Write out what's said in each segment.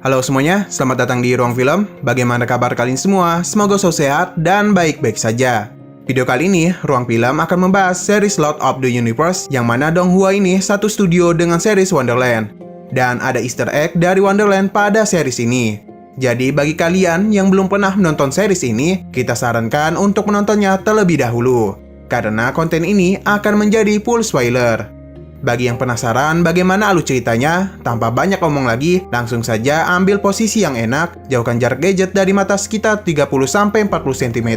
Halo semuanya, selamat datang di Ruang Film. Bagaimana kabar kalian semua? Semoga selalu sehat dan baik-baik saja. Video kali ini, Ruang Film akan membahas series Lord of the Universe, yang mana Donghua ini satu studio dengan series Wonderland. Dan ada easter egg dari Wonderland pada series ini. Jadi bagi kalian yang belum pernah menonton series ini, kita sarankan untuk menontonnya terlebih dahulu. Karena konten ini akan menjadi full spoiler. Bagi yang penasaran bagaimana alur ceritanya, tanpa banyak omong lagi, langsung saja ambil posisi yang enak, jauhkan jarak gadget dari mata sekitar 30-40 cm,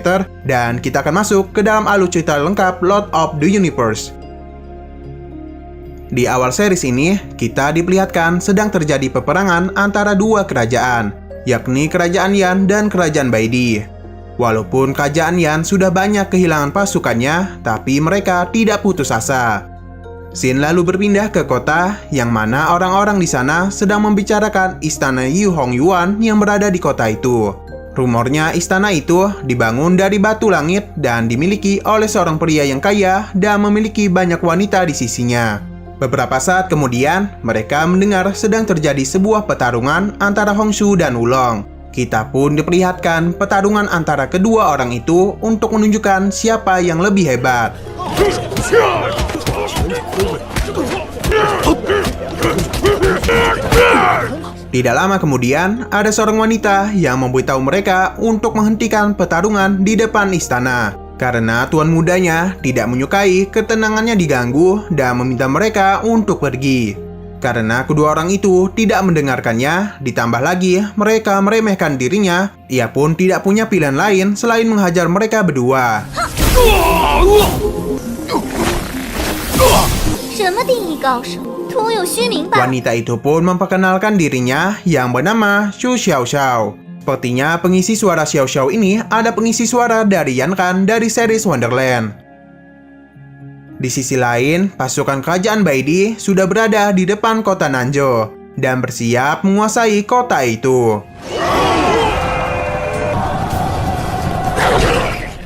dan kita akan masuk ke dalam alur cerita lengkap Lord of the Universe. Di awal series ini, kita diperlihatkan sedang terjadi peperangan antara dua kerajaan, yakni Kerajaan Yan dan Kerajaan Baidi. Walaupun Kerajaan Yan sudah banyak kehilangan pasukannya, tapi mereka tidak putus asa. Scene lalu berpindah ke kota, yang mana orang-orang di sana sedang membicarakan istana Yu Hong Yuan yang berada di kota itu. Rumornya istana itu dibangun dari batu langit dan dimiliki oleh seorang pria yang kaya dan memiliki banyak wanita di sisinya. Beberapa saat kemudian, mereka mendengar sedang terjadi sebuah pertarungan antara Hongshu dan Wulong. Kita pun diperlihatkan pertarungan antara kedua orang itu untuk menunjukkan siapa yang lebih hebat. Tidak lama kemudian, ada seorang wanita yang memberitahu mereka untuk menghentikan pertarungan di depan istana. Karena tuan mudanya tidak menyukai ketenangannya diganggu dan meminta mereka untuk pergi. Karena kedua orang itu tidak mendengarkannya, ditambah lagi mereka meremehkan dirinya, ia pun tidak punya pilihan lain selain menghajar mereka berdua. Wanita itu pun memperkenalkan dirinya yang bernama Xu Xiaoxiao. Sepertinya pengisi suara Xiaoxiao ini ada pengisi suara dari Yan Kan dari series Wonderland. Di sisi lain, pasukan kerajaan Baidi sudah berada di depan kota Nanzhou dan bersiap menguasai kota itu.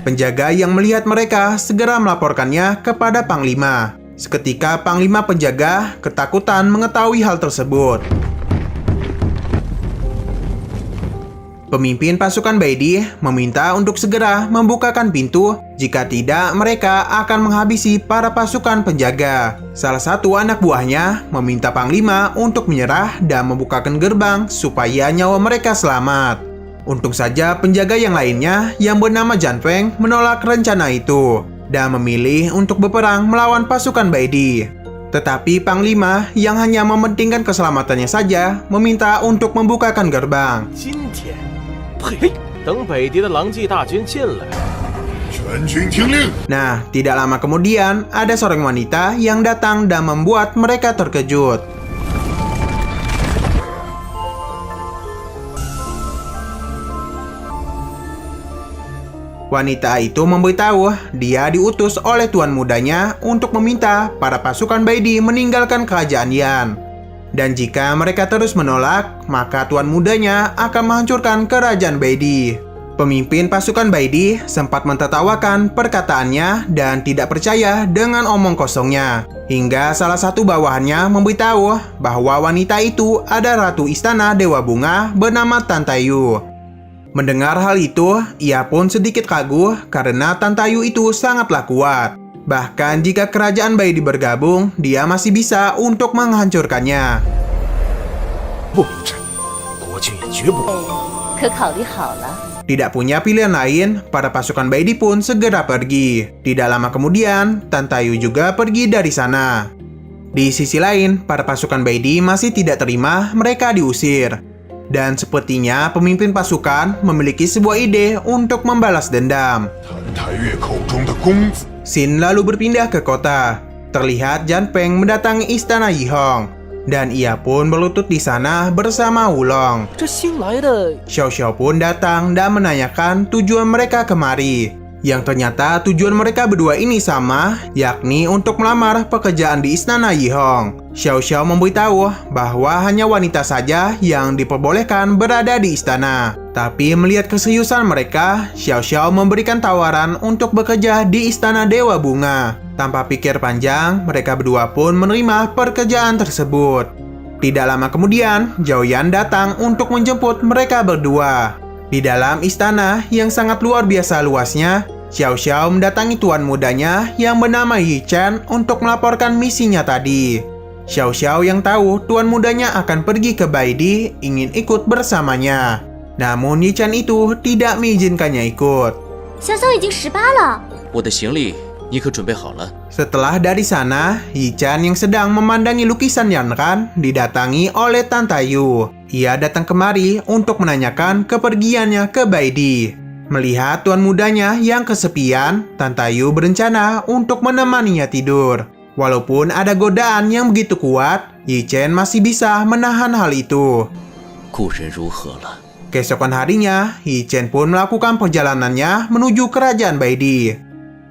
Penjaga yang melihat mereka segera melaporkannya kepada Panglima. Seketika Panglima penjaga ketakutan mengetahui hal tersebut. Pemimpin pasukan Baidi meminta untuk segera membukakan pintu, jika tidak mereka akan menghabisi para pasukan penjaga. Salah satu anak buahnya meminta Panglima untuk menyerah dan membukakan gerbang supaya nyawa mereka selamat. Untung saja penjaga yang lainnya yang bernama Jan Feng menolak rencana itu dan memilih untuk berperang melawan pasukan Baidi. Tetapi Panglima yang hanya mementingkan keselamatannya saja meminta untuk membukakan gerbang. Nah, tidak lama kemudian ada seorang wanita yang datang dan membuat mereka terkejut. Wanita itu memberitahu dia diutus oleh tuan mudanya untuk meminta para pasukan Baidi meninggalkan kerajaan Yan. Dan jika mereka terus menolak, maka tuan mudanya akan menghancurkan kerajaan Baidi. Pemimpin pasukan Baidi sempat mentertawakan perkataannya dan tidak percaya dengan omong kosongnya. Hingga salah satu bawahannya memberitahu bahwa wanita itu ada ratu istana Dewa Bunga bernama Tantayu. Mendengar hal itu, ia pun sedikit ragu karena Tantayu itu sangatlah kuat. Bahkan jika kerajaan Baidi bergabung, dia masih bisa untuk menghancurkannya. Tidak punya pilihan lain, para pasukan Baidi pun segera pergi. Tidak lama kemudian, Tantayu juga pergi dari sana. Di sisi lain, para pasukan Baidi masih tidak terima mereka diusir. Dan sepertinya pemimpin pasukan memiliki sebuah ide untuk membalas dendam. Scene lalu berpindah ke kota. Terlihat Jan Feng mendatangi istana Yihong, dan ia pun berlutut di sana bersama Wulong. Xiaoxiao pun datang dan menanyakan tujuan mereka kemari. Yang ternyata tujuan mereka berdua ini sama, yakni untuk melamar pekerjaan di istana Yihong. Xiaoxiao memberitahu bahwa hanya wanita saja yang diperbolehkan berada di istana. Tapi melihat keseriusan mereka, Xiaoxiao memberikan tawaran untuk bekerja di istana Dewa Bunga. Tanpa pikir panjang, mereka berdua pun menerima pekerjaan tersebut. Tidak lama kemudian, Zhao Yan datang untuk menjemput mereka berdua. Di dalam istana yang sangat luar biasa luasnya, Xiao Xiao mendatangi tuan mudanya yang bernama Yi Chen untuk melaporkan misinya tadi. Xiao Xiao yang tahu tuan mudanya akan pergi ke Baidi ingin ikut bersamanya. Namun Yi Chen itu tidak mengizinkannya ikut. 小小已经18了。我的行李你可准备好了？ Setelah dari sana, Yi Chen yang sedang memandangi lukisan Yanran didatangi oleh Tante Yu. Ia datang kemari untuk menanyakan kepergiannya ke Baidi. Melihat tuan mudanya yang kesepian, Tante Yu berencana untuk menemaninya tidur. Walaupun ada godaan yang begitu kuat, Yi Chen masih bisa menahan hal itu. 故人如何了？ Keesokan harinya, Yi Chen pun melakukan perjalanannya menuju kerajaan Baidi.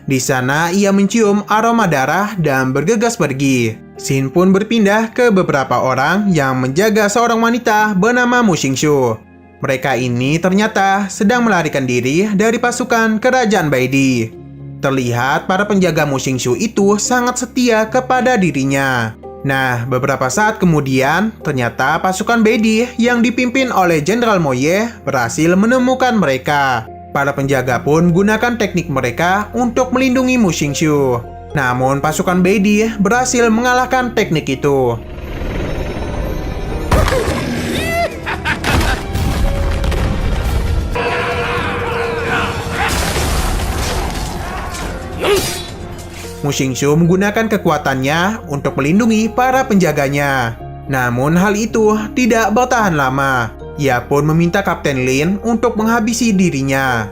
Di sana ia mencium aroma darah dan bergegas pergi. Xin pun berpindah ke beberapa orang yang menjaga seorang wanita bernama Mu Xingshu. Mereka ini ternyata sedang melarikan diri dari pasukan kerajaan Baidi. Terlihat para penjaga Mu Xingshu itu sangat setia kepada dirinya. Nah, beberapa saat kemudian, ternyata pasukan Baidi yang dipimpin oleh Jenderal Moye berhasil menemukan mereka. Para penjaga pun gunakan teknik mereka untuk melindungi Mu Xingshu. Namun pasukan Baidi berhasil mengalahkan teknik itu. Mu Xingshu menggunakan kekuatannya untuk melindungi para penjaganya. Namun hal itu tidak bertahan lama. Ia pun meminta Kapten Lin untuk menghabisi dirinya.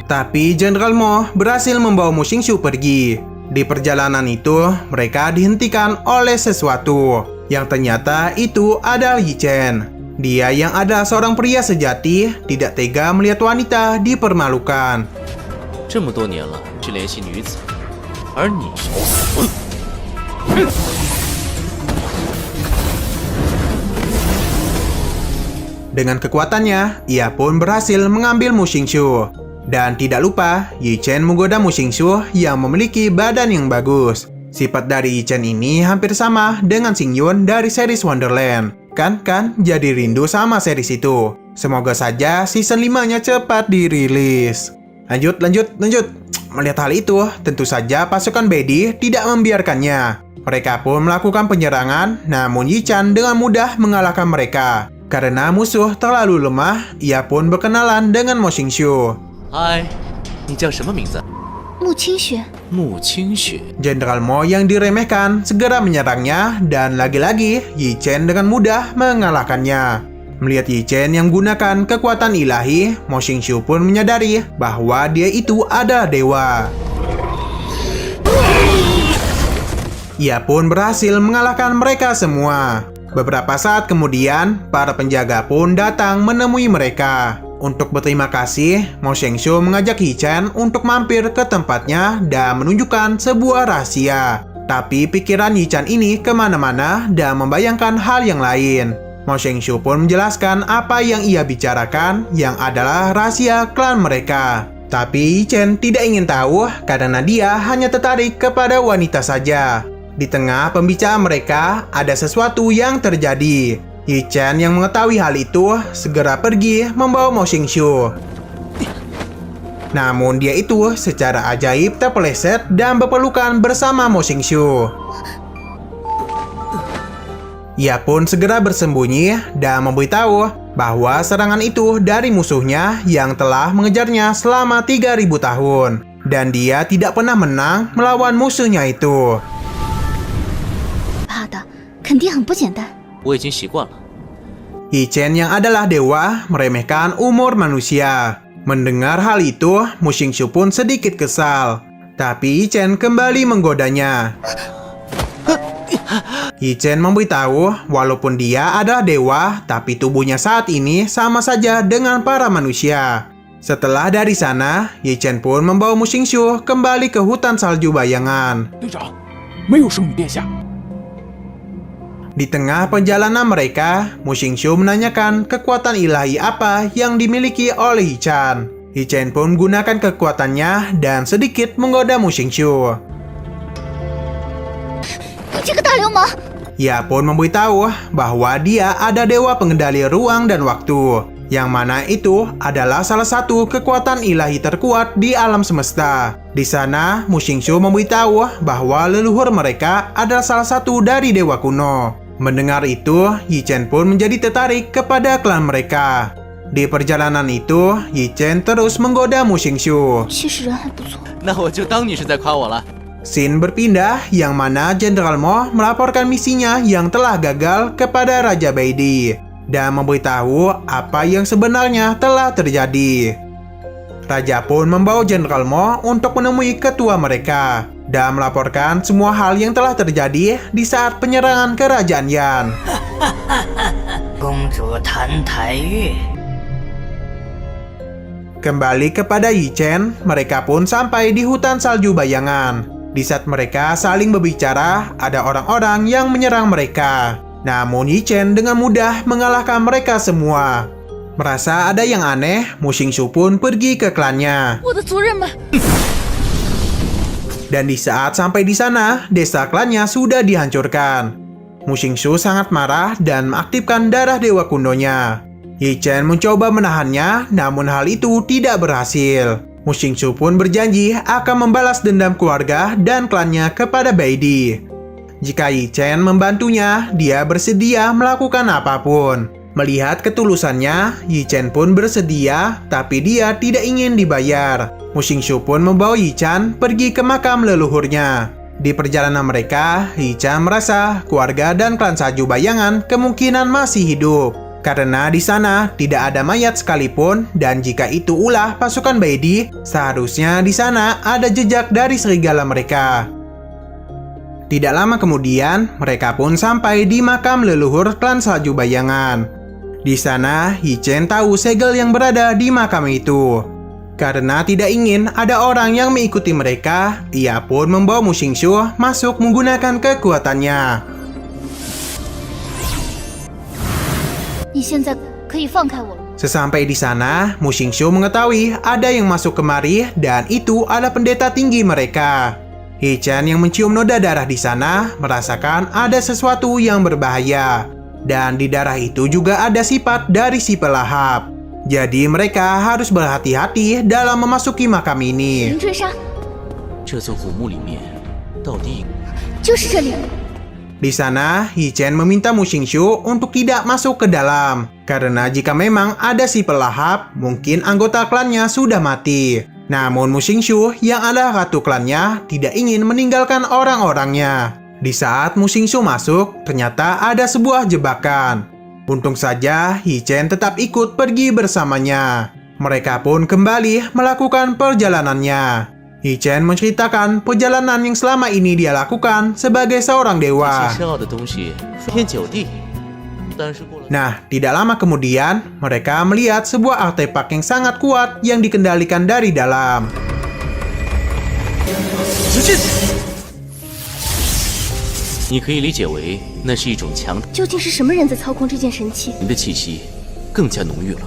Tapi Jenderal Mo berhasil membawa Mu Xingshu pergi. Di perjalanan itu, mereka dihentikan oleh sesuatu. Yang ternyata itu adalah Yi Chen. Dia yang adalah seorang pria sejati, tidak tega melihat wanita dipermalukan. 这么多年了，去联系女子，而你， Dengan kekuatannya, ia pun berhasil mengambil Mu Xingshu. Dan tidak lupa, Yi Chen menggoda Mu Xingshu yang memiliki badan yang bagus. Sifat dari Yi Chen ini hampir sama dengan Xing Yun dari series Wonderland. Kan jadi rindu sama series itu. Semoga saja season 5-nya cepat dirilis. Lanjut. Melihat hal itu, tentu saja pasukan Baidi tidak membiarkannya. Mereka pun melakukan penyerangan, namun Yi Chen dengan mudah mengalahkan mereka. Karena musuh terlalu lemah, ia pun berkenalan dengan Mu Xingshu. 嗨，你叫什么名字？ 穆清雪， 穆清雪。 Jenderal Mo yang diremehkan segera menyerangnya dan lagi-lagi Yi Chen dengan mudah mengalahkannya. Melihat Yi Chen yang menggunakan kekuatan ilahi, Mu Xingshu pun menyadari bahwa dia itu adalah dewa. Ia pun berhasil mengalahkan mereka semua. Beberapa saat kemudian, para penjaga pun datang menemui mereka. Untuk berterima kasih, Mu Xingshu mengajak Yi Chen untuk mampir ke tempatnya dan menunjukkan sebuah rahasia. Tapi pikiran Yi Chen ini kemana-mana dan membayangkan hal yang lain. Mu Xingshu pun menjelaskan apa yang ia bicarakan yang adalah rahasia klan mereka. Tapi Yi Chen tidak ingin tahu karena dia hanya tertarik kepada wanita saja. Di tengah pembicaraan mereka, ada sesuatu yang terjadi. Yi Chen yang mengetahui hal itu segera pergi membawa Mu Xingshu. Namun dia itu secara ajaib terpeleset dan berpelukan bersama Mu Xingshu. Ia pun segera bersembunyi dan memberitahu bahwa serangan itu dari musuhnya yang telah mengejarnya selama 3000 tahun. Dan dia tidak pernah menang melawan musuhnya itu. 怕的肯定很不简单。 我已经习惯了。 Yi Chen yang adalah dewa meremehkan umur manusia. Mendengar hal itu, Mu Xingshu pun sedikit kesal. Tapi Yi Chen kembali menggodanya. Yi Chen memberitahu walaupun dia adalah dewa, tapi tubuhnya saat ini sama saja dengan para manusia. Setelah dari sana, Yi Chen pun membawa Mu Xingshu kembali ke hutan salju bayangan. 队长，没有圣女殿下。 Di tengah perjalanan mereka, Mu Xingshu menanyakan kekuatan ilahi apa yang dimiliki oleh Yi Chen. Yi Chen pun menggunakan kekuatannya dan sedikit menggoda Mu Xingshu. 你这个大流氓！ Ia pun memberitahu bahwa dia ada dewa pengendali ruang dan waktu, yang mana itu adalah salah satu kekuatan ilahi terkuat di alam semesta. Di sana, Mu Xingqiu memberitahu bahwa leluhur mereka adalah salah satu dari dewa kuno. Mendengar itu, Yi Chen pun menjadi tertarik kepada klan mereka. Di perjalanan itu, Yi Chen terus menggoda Mu Xingqiu. 其实人还不错。那我就当你是在夸我了。 Scene berpindah yang mana Jenderal Mo melaporkan misinya yang telah gagal kepada Raja Baidi dan memberitahu apa yang sebenarnya telah terjadi. Raja pun membawa Jenderal Mo untuk menemui ketua mereka dan melaporkan semua hal yang telah terjadi di saat penyerangan kerajaan Yan. 公主谭台月。 Kembali kepada Yi Chen, mereka pun sampai di hutan salju bayangan. Di saat mereka saling berbicara, ada orang-orang yang menyerang mereka. Namun Yi Chen dengan mudah mengalahkan mereka semua. Merasa ada yang aneh, Mu Xingqiu pun pergi ke klannya. 我的族人们， Dan di saat sampai di sana, desa klannya sudah dihancurkan. Mu Xingqiu sangat marah dan mengaktifkan darah dewa kunonya. Yi Chen mencoba menahannya, namun hal itu tidak berhasil. Mu Xingqiu pun berjanji akan membalas dendam keluarga dan klannya kepada Baidi. Jika Yi Chen membantunya, dia bersedia melakukan apapun. Melihat ketulusannya, Yi Chen pun bersedia, tapi dia tidak ingin dibayar. Mu Xingqiu pun membawa Yi Chen pergi ke makam leluhurnya. Di perjalanan mereka, Yi Chen merasa keluarga dan klan salju bayangan kemungkinan masih hidup. Karena di sana tidak ada mayat sekalipun, dan jika itu ulah pasukan Baidi, seharusnya di sana ada jejak dari serigala mereka. Tidak lama kemudian, mereka pun sampai di makam leluhur klan salju bayangan. Di sana, Yi Chen tahu segel yang berada di makam itu. Karena tidak ingin ada orang yang mengikuti mereka, ia pun membawa Mu Xingqiu masuk menggunakan kekuatannya. 你现在可以放开我了。 Sesampai di sana, Mu Xingqiu mengetahui ada yang masuk kemari dan itu adalah pendeta tinggi mereka. Yi Chen yang mencium noda darah di sana merasakan ada sesuatu yang berbahaya. Dan di darah itu juga ada sifat dari si pelahap. Jadi mereka harus berhati-hati dalam memasuki makam 人 ini. 追杀， 这座古墓里面到底 就是这里。 Di sana, Yi Chen meminta Mu Xingqiu untuk tidak masuk ke dalam. Karena jika memang ada si pelahap, mungkin anggota klannya sudah mati. Namun Mu Xingqiu yang adalah ratu klannya tidak ingin meninggalkan orang-orangnya. Di saat Mu Xingqiu masuk, ternyata ada sebuah jebakan. Untung saja Yi Chen tetap ikut pergi bersamanya. Mereka pun kembali melakukan perjalanannya. Yi Chen menceritakan perjalanan yang selama ini dia lakukan sebagai seorang 最 dewa. 深奥的东西飞天九地，但是过了 Nah, tidak lama kemudian, mereka melihat sebuah artefak yang sangat kuat yang dikendalikan dari dalam. 直进。你可以理解为那是一种强 究竟是什么人在操控这件神器？ 的气息，更加浓郁了。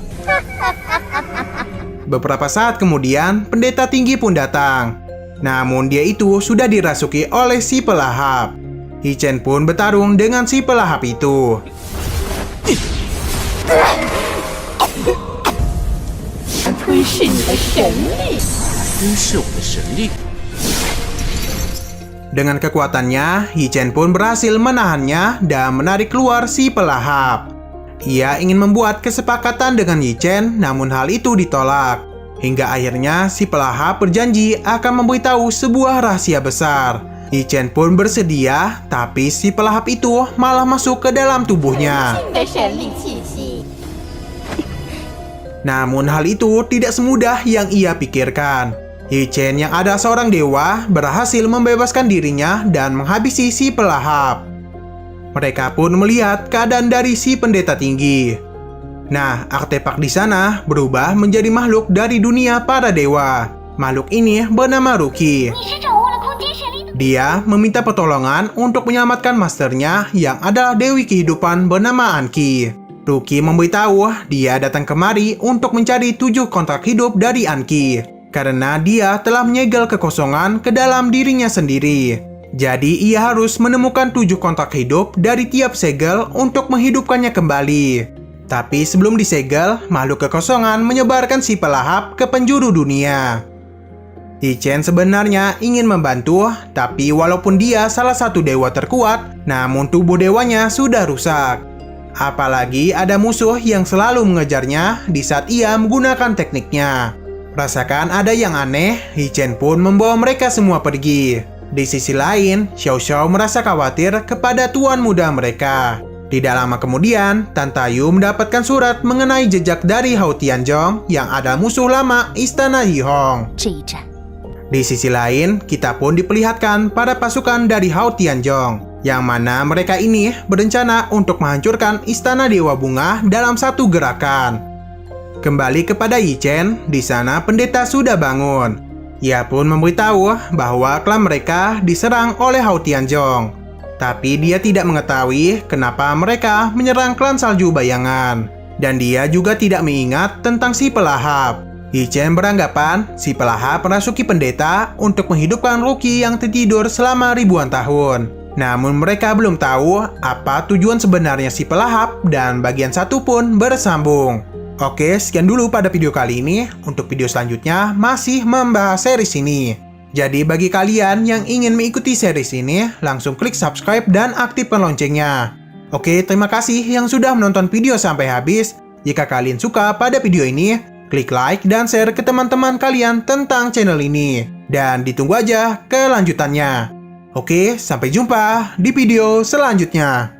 Beberapa saat kemudian, pendeta tinggi pun datang. Namun dia itu sudah dirasuki oleh si pelahap. Yi Chen pun bertarung dengan si pelahap itu. 吞噬你的神力。 吞噬我的神力。 Dengan kekuatannya, Yi Chen pun berhasil menahannya dan menarik keluar si pelahap. Ia ingin membuat kesepakatan dengan Yi Chen, namun hal itu ditolak. Hingga akhirnya si pelahap berjanji akan memberitahu sebuah rahasia besar. Yi Chen pun bersedia, tapi si pelahap itu malah masuk ke dalam tubuhnya. 你的神力气息。 Namun hal itu tidak semudah yang ia pikirkan. Yi Chen yang ada seorang dewa berhasil membebaskan dirinya dan menghabisi si pelahap. Mereka pun melihat keadaan dari si pendeta tinggi. Nah, artefak di sana berubah menjadi makhluk dari dunia para dewa. Makhluk ini bernama Ruki. 你是掌握了空间神力的。 Dia meminta pertolongan untuk menyelamatkan masternya yang adalah Dewi Kehidupan bernama Anki. Ruki memberitahu dia datang kemari untuk mencari 7 kontrak hidup dari Anki. Karena dia telah menyegel kekosongan ke dalam dirinya sendiri. Jadi ia harus menemukan 7 kontak hidup dari tiap segel untuk menghidupkannya kembali. Tapi sebelum disegel, makhluk kekosongan menyebarkan si pelahap ke penjuru dunia. Yi-Chen sebenarnya ingin membantu, tapi walaupun dia salah satu dewa terkuat, namun tubuh dewanya sudah rusak. Apalagi ada musuh yang selalu mengejarnya di saat ia menggunakan tekniknya. Rasakan ada yang aneh, Yi-Chen pun membawa mereka semua pergi. Di sisi lain, Xiao Xiao merasa khawatir kepada tuan muda mereka. Tidak lama kemudian, Tan Tayu mendapatkan surat mengenai jejak dari Hao Tianzhong yang ada musuh lama Istana Yihong. 这一战， Di sisi lain, kita pun diperlihatkan pada pasukan dari Hao Tianzhong, yang mana mereka ini berencana untuk menghancurkan Istana Dewa Bunga dalam satu gerakan. Kembali kepada Yi-Chen, di sana pendeta sudah bangun. Ia pun memberitahu bahwa klan mereka diserang oleh Hao Tianzhong. Tapi dia tidak mengetahui kenapa mereka menyerang klan Salju Bayangan. Dan dia juga tidak mengingat tentang si pelahap. Yi-Chen beranggapan si pelahap merasuki pendeta untuk menghidupkan Ruki yang tertidur selama ribuan tahun. Namun mereka belum tahu apa tujuan sebenarnya si pelahap dan bagian satu pun bersambung. Oke, sekian dulu pada video kali ini. Untuk video selanjutnya masih membahas series ini. Jadi bagi kalian yang ingin mengikuti series ini, langsung klik subscribe dan aktifkan loncengnya. Oke, terima kasih yang sudah menonton video sampai habis. Jika kalian suka pada video ini, klik like dan share ke teman-teman kalian tentang channel ini. Dan ditunggu aja kelanjutannya. Oke, sampai jumpa di video selanjutnya.